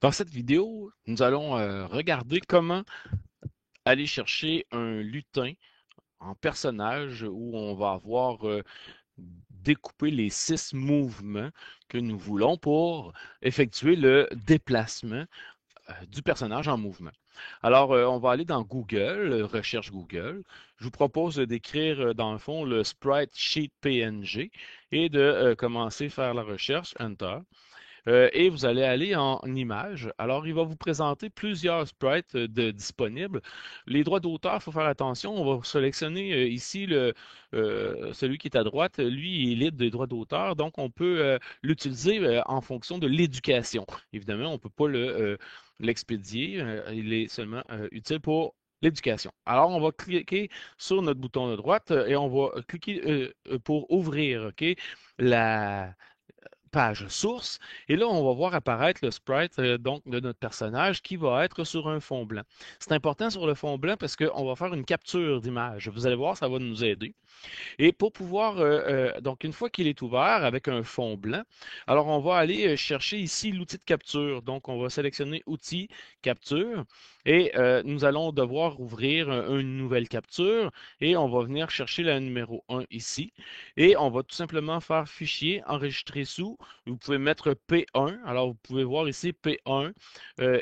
Dans cette vidéo, nous allons regarder comment aller chercher un lutin en personnage où on va avoir découpé les 6 mouvements que nous voulons pour effectuer le déplacement du personnage en mouvement. Alors, on va aller dans Google, recherche Google. Je vous propose d'écrire dans le fond le sprite sheet PNG et de commencer à faire la recherche, Enter. Et vous allez aller en image. Alors, il va vous présenter plusieurs sprites disponibles. Les droits d'auteur, il faut faire attention. On va sélectionner ici celui qui est à droite. Lui, il est libre des droits d'auteur, donc on peut l'utiliser en fonction de l'éducation. Évidemment, on ne peut pas l'expédier. Il est seulement utile pour l'éducation. Alors, on va cliquer sur notre bouton de droite et on va cliquer pour ouvrir, OK, la page source. Et là, on va voir apparaître le sprite donc de notre personnage qui va être sur un fond blanc. C'est important sur le fond blanc parce qu'on va faire une capture d'image. Vous allez voir, ça va nous aider. Et pour pouvoir, donc une fois qu'il est ouvert avec un fond blanc, alors on va aller chercher ici l'outil de capture. Donc on va sélectionner Outils, Capture, et nous allons devoir ouvrir une nouvelle capture et on va venir chercher la numéro 1 ici. Et on va tout simplement faire Fichier, enregistrer sous. Vous pouvez mettre P1. Alors vous pouvez voir ici P1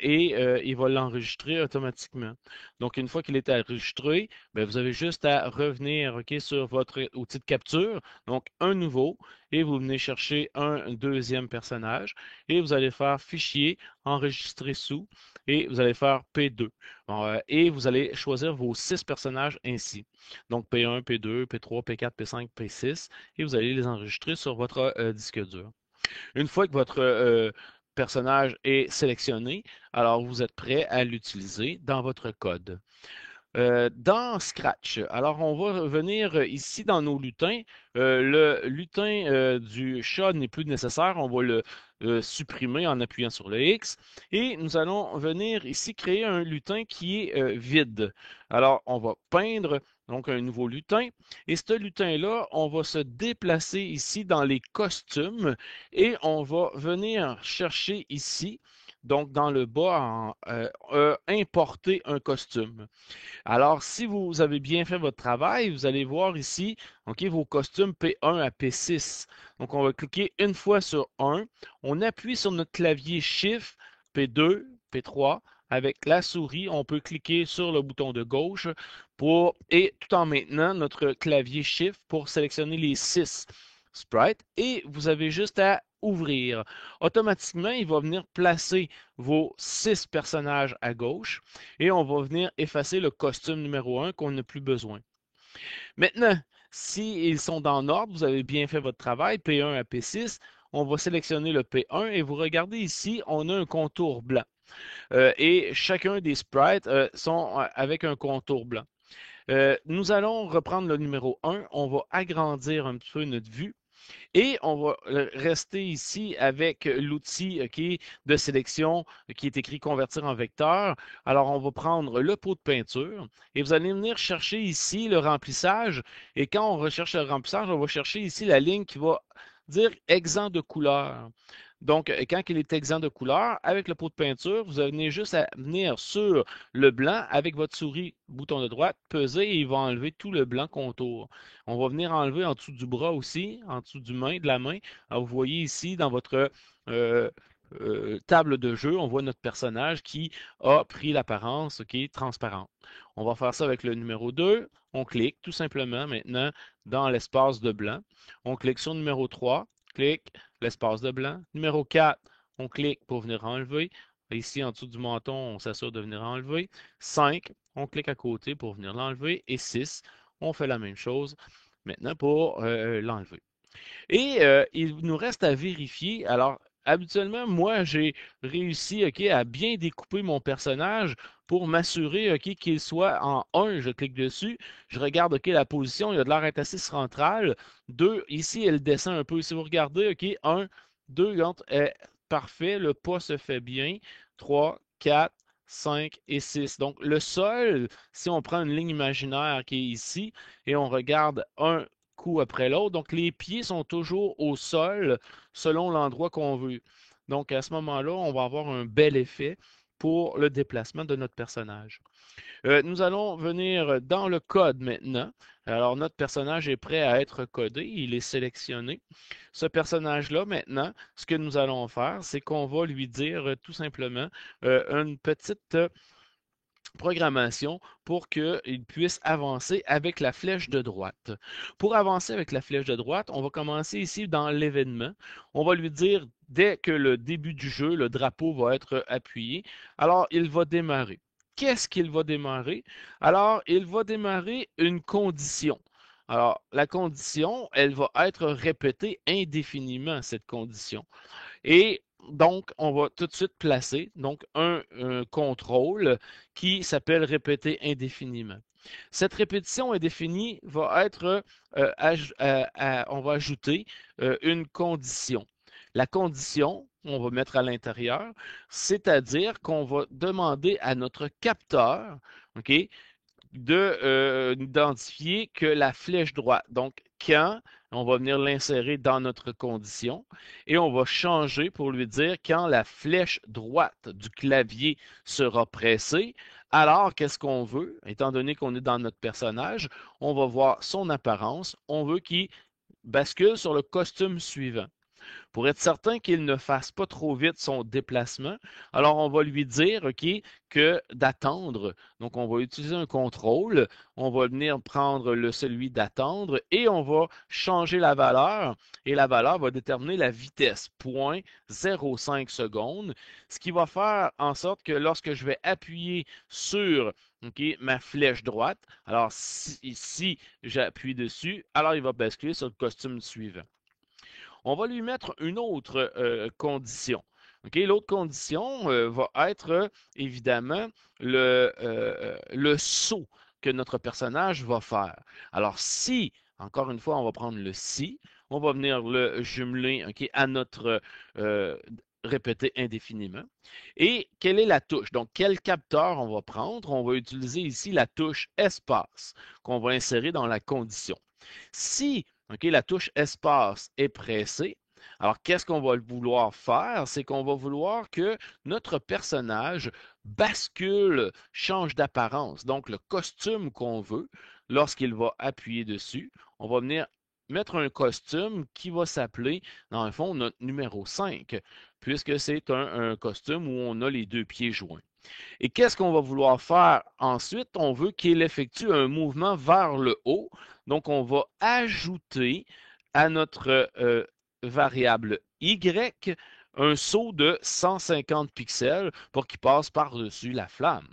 et il va l'enregistrer automatiquement. Donc une fois qu'il est enregistré, ben, vous avez juste à revenir sur votre outil de capture, donc un nouveau, et vous venez chercher un deuxième personnage, et vous allez faire Fichier, Enregistrer sous, et vous allez faire P2. Bon, et vous allez choisir vos 6 personnages ainsi. Donc P1, P2, P3, P4, P5, P6, et vous allez les enregistrer sur votre disque dur. Une fois que votre personnage est sélectionné, alors vous êtes prêt à l'utiliser dans votre code. Dans Scratch, alors on va revenir ici dans nos lutins. Le lutin du chat n'est plus nécessaire, on va le supprimer en appuyant sur le X. Et nous allons venir ici créer un lutin qui est vide. Alors on va peindre donc un nouveau lutin. Et ce lutin-là, on va se déplacer ici dans les costumes et on va venir chercher ici, donc dans le bas, importer un costume. Alors, si vous avez bien fait votre travail, vous allez voir ici, OK, vos costumes P1 à P6. Donc, on va cliquer une fois sur 1. On appuie sur notre clavier Shift P2, P3. Avec la souris, on peut cliquer sur le bouton de gauche et tout en maintenant notre clavier Shift pour sélectionner les 6 sprites. Et vous avez juste à ouvrir. Automatiquement, il va venir placer vos 6 personnages à gauche et on va venir effacer le costume numéro 1 qu'on n'a plus besoin. Maintenant, s'ils sont dans l'ordre, vous avez bien fait votre travail, P1 à P6, on va sélectionner le P1 et vous regardez ici, on a un contour blanc. Et chacun des sprites sont avec un contour blanc. Nous allons reprendre le numéro 1, on va agrandir un petit peu notre vue et on va rester ici avec l'outil de sélection qui est écrit convertir en vecteur. Alors, on va prendre le pot de peinture et vous allez venir chercher ici le remplissage. Et quand on recherche le remplissage, on va chercher ici la ligne qui va dire exempt de couleur. Donc, quand il est exempt de couleur, avec le pot de peinture, vous venez juste à venir sur le blanc avec votre souris, bouton de droite, peser et il va enlever tout le blanc contour. On va venir enlever en dessous du bras aussi, en dessous de la main. Alors, vous voyez ici dans votre euh, table de jeu, on voit notre personnage qui a pris l'apparence transparente. On va faire ça avec le numéro 2. On clique tout simplement maintenant dans l'espace de blanc. On clique sur le numéro 3, clique l'espace de blanc. Numéro 4, on clique pour venir enlever. Ici, en dessous du menton, on s'assure de venir enlever. 5, on clique à côté pour venir l'enlever. Et 6, on fait la même chose maintenant pour l'enlever. Et il nous reste à vérifier. Alors, habituellement, moi, j'ai réussi à bien découper mon personnage pour m'assurer qu'il soit en 1. Je clique dessus, je regarde la position, il a de l'air d'être assez central. 2, ici, elle descend un peu. Si vous regardez, 1, 2, parfait, le pas se fait bien. 3, 4, 5 et 6. Donc, le sol, si on prend une ligne imaginaire qui est ici et on regarde un coup après l'autre. Donc, les pieds sont toujours au sol selon l'endroit qu'on veut. Donc, à ce moment-là, on va avoir un bel effet pour le déplacement de notre personnage. Nous allons venir dans le code maintenant. Alors, notre personnage est prêt à être codé, il est sélectionné. Ce personnage-là, maintenant, ce que nous allons faire, c'est qu'on va lui dire tout simplement une petite programmation pour qu'il puisse avancer avec la flèche de droite. Pour avancer avec la flèche de droite, on va commencer ici dans l'événement. On va lui dire, dès que le début du jeu, le drapeau va être appuyé, alors il va démarrer. Qu'est-ce qu'il va démarrer? Alors, il va démarrer une condition. Alors, la condition, elle va être répétée indéfiniment, cette condition. Et donc, on va tout de suite placer donc un contrôle qui s'appelle répéter indéfiniment. Cette répétition indéfinie va être, on va ajouter une condition. La condition, on va mettre à l'intérieur, c'est-à-dire qu'on va demander à notre capteur, OK, d'identifier que la flèche droite. Donc, quand on va venir l'insérer dans notre condition et on va changer pour lui dire quand la flèche droite du clavier sera pressée. Alors, qu'est-ce qu'on veut? Étant donné qu'on est dans notre personnage, on va voir son apparence. On veut qu'il bascule sur le costume suivant. Pour être certain qu'il ne fasse pas trop vite son déplacement, alors on va lui dire, OK, que d'attendre. Donc, on va utiliser un contrôle, on va venir prendre celui d'attendre et on va changer la valeur et la valeur va déterminer la vitesse, 0,05 secondes, ce qui va faire en sorte que lorsque je vais appuyer sur ma flèche droite, alors si j'appuie dessus, alors il va basculer sur le costume suivant. On va lui mettre une autre condition. Okay? L'autre condition va être évidemment le saut que notre personnage va faire. Alors, si, encore une fois, on va prendre le si, on va venir le jumeler à notre répéter indéfiniment. Et quelle est la touche? Donc, quel capteur on va prendre? On va utiliser ici la touche espace qu'on va insérer dans la condition. Si la touche espace est pressée, alors qu'est-ce qu'on va vouloir faire? C'est qu'on va vouloir que notre personnage bascule, change d'apparence. Donc, le costume qu'on veut, lorsqu'il va appuyer dessus, on va venir mettre un costume qui va s'appeler, dans le fond, notre numéro 5, puisque c'est un costume où on a les deux pieds joints. Et qu'est-ce qu'on va vouloir faire ensuite? On veut qu'il effectue un mouvement vers le haut. Donc, on va ajouter à notre variable Y un saut de 150 pixels pour qu'il passe par-dessus la flamme.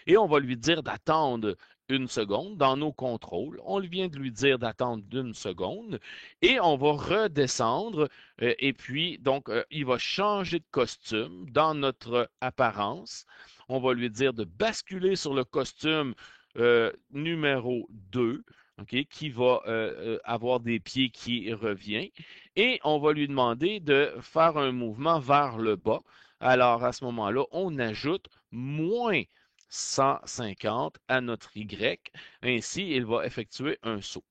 Et on va lui dire d'attendre une seconde dans nos contrôles. On vient de lui dire d'attendre une seconde et on va redescendre et puis donc il va changer de costume dans notre apparence. On va lui dire de basculer sur le costume numéro 2, qui va avoir des pieds qui revient. Et on va lui demander de faire un mouvement vers le bas. Alors, à ce moment-là, on ajoute moins 150 à notre Y. Ainsi, il va effectuer un saut.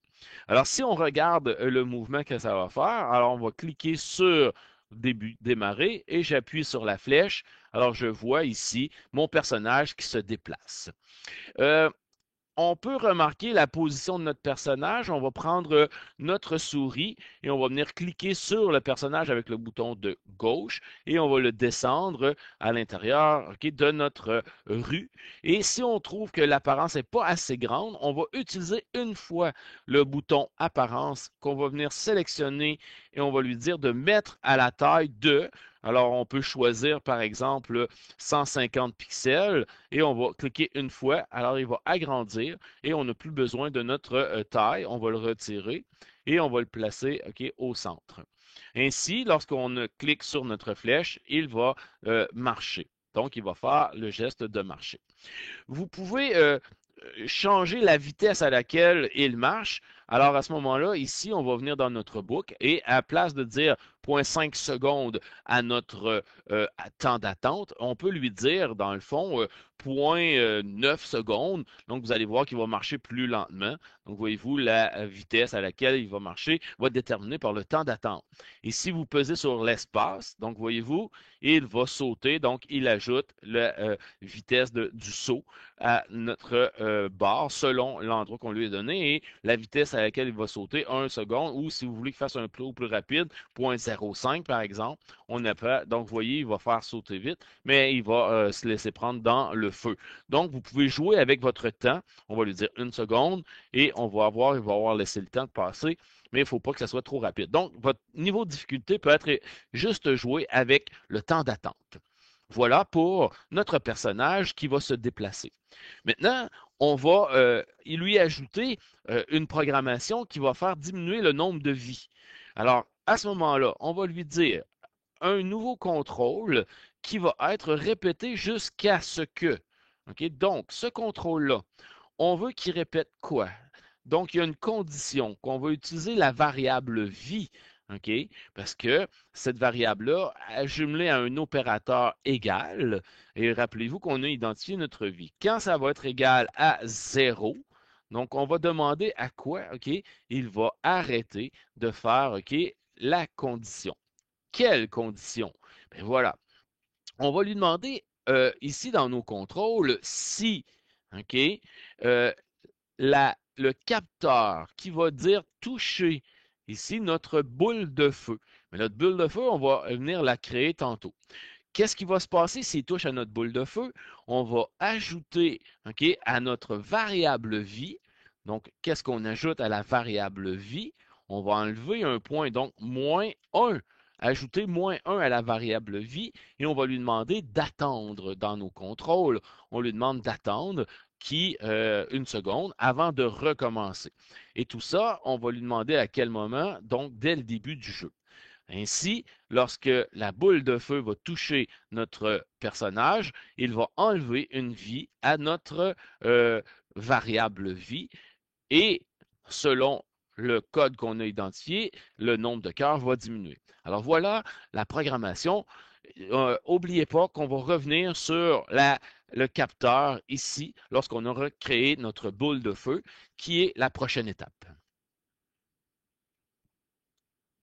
Alors, si on regarde le mouvement que ça va faire, alors on va cliquer sur début, démarrer et j'appuie sur la flèche. Alors, je vois ici mon personnage qui se déplace. Euh, on peut remarquer la position de notre personnage. On va prendre notre souris et on va venir cliquer sur le personnage avec le bouton de gauche et on va le descendre à l'intérieur de notre rue. Et si on trouve que l'apparence n'est pas assez grande, on va utiliser une fois le bouton apparence qu'on va venir sélectionner et on va lui dire de mettre à la taille de. Alors, on peut choisir, par exemple, 150 pixels et on va cliquer une fois. Alors, il va agrandir et on n'a plus besoin de notre taille. On va le retirer et on va le placer au centre. Ainsi, lorsqu'on clique sur notre flèche, il va marcher. Donc, il va faire le geste de marcher. Vous pouvez changer la vitesse à laquelle il marche. Alors à ce moment-là, ici, on va venir dans notre book et à place de dire 0,5 secondes à notre temps d'attente, on peut lui dire, dans le fond, 0,9 secondes. Donc, vous allez voir qu'il va marcher plus lentement. Donc, voyez-vous, la vitesse à laquelle il va marcher va être déterminée par le temps d'attente. Et si vous pesez sur l'espace, donc, voyez-vous, il va sauter. Donc, il ajoute la vitesse du saut à notre barre selon l'endroit qu'on lui a donné et la vitesse à laquelle il va sauter 1 seconde ou si vous voulez qu'il fasse un plus rapide, 0,05 par exemple, on n'a pas, donc vous voyez, il va faire sauter vite, mais il va se laisser prendre dans le feu. Donc vous pouvez jouer avec votre temps, on va lui dire 1 seconde et on va avoir, il va avoir laissé le temps de passer, mais il ne faut pas que ça soit trop rapide. Donc votre niveau de difficulté peut être juste jouer avec le temps d'attente. Voilà pour notre personnage qui va se déplacer. Maintenant, on va lui ajouter une programmation qui va faire diminuer le nombre de vies. Alors, à ce moment-là, on va lui dire un nouveau contrôle qui va être répété jusqu'à ce que. OK? Donc, ce contrôle-là, on veut qu'il répète quoi? Donc, il y a une condition qu'on va utiliser la variable vie, OK? Parce que cette variable-là, jumelée à un opérateur égal, et rappelez-vous qu'on a identifié notre vie. Quand ça va être égal à 0, donc on va demander à quoi, OK? Il va arrêter de faire, OK, la condition. Quelle condition? Ben voilà. On va lui demander ici dans nos contrôles si, OK, euh, le capteur qui va dire toucher ici notre boule de feu. Mais notre boule de feu, on va venir la créer tantôt. Qu'est-ce qui va se passer s'il touche à notre boule de feu? On va ajouter OK, à notre variable vie. Donc, qu'est-ce qu'on ajoute à la variable vie? On va enlever un point, donc moins 1. Ajouter moins 1 à la variable vie et on va lui demander d'attendre dans nos contrôles. On lui demande d'attendre une seconde avant de recommencer. Et tout ça, on va lui demander à quel moment, donc dès le début du jeu. Ainsi, lorsque la boule de feu va toucher notre personnage, il va enlever une vie à notre variable vie et selon le code qu'on a identifié, le nombre de cœurs va diminuer. Alors voilà la programmation. N'oubliez pas qu'on va revenir sur le capteur ici lorsqu'on aura créé notre boule de feu, qui est la prochaine étape.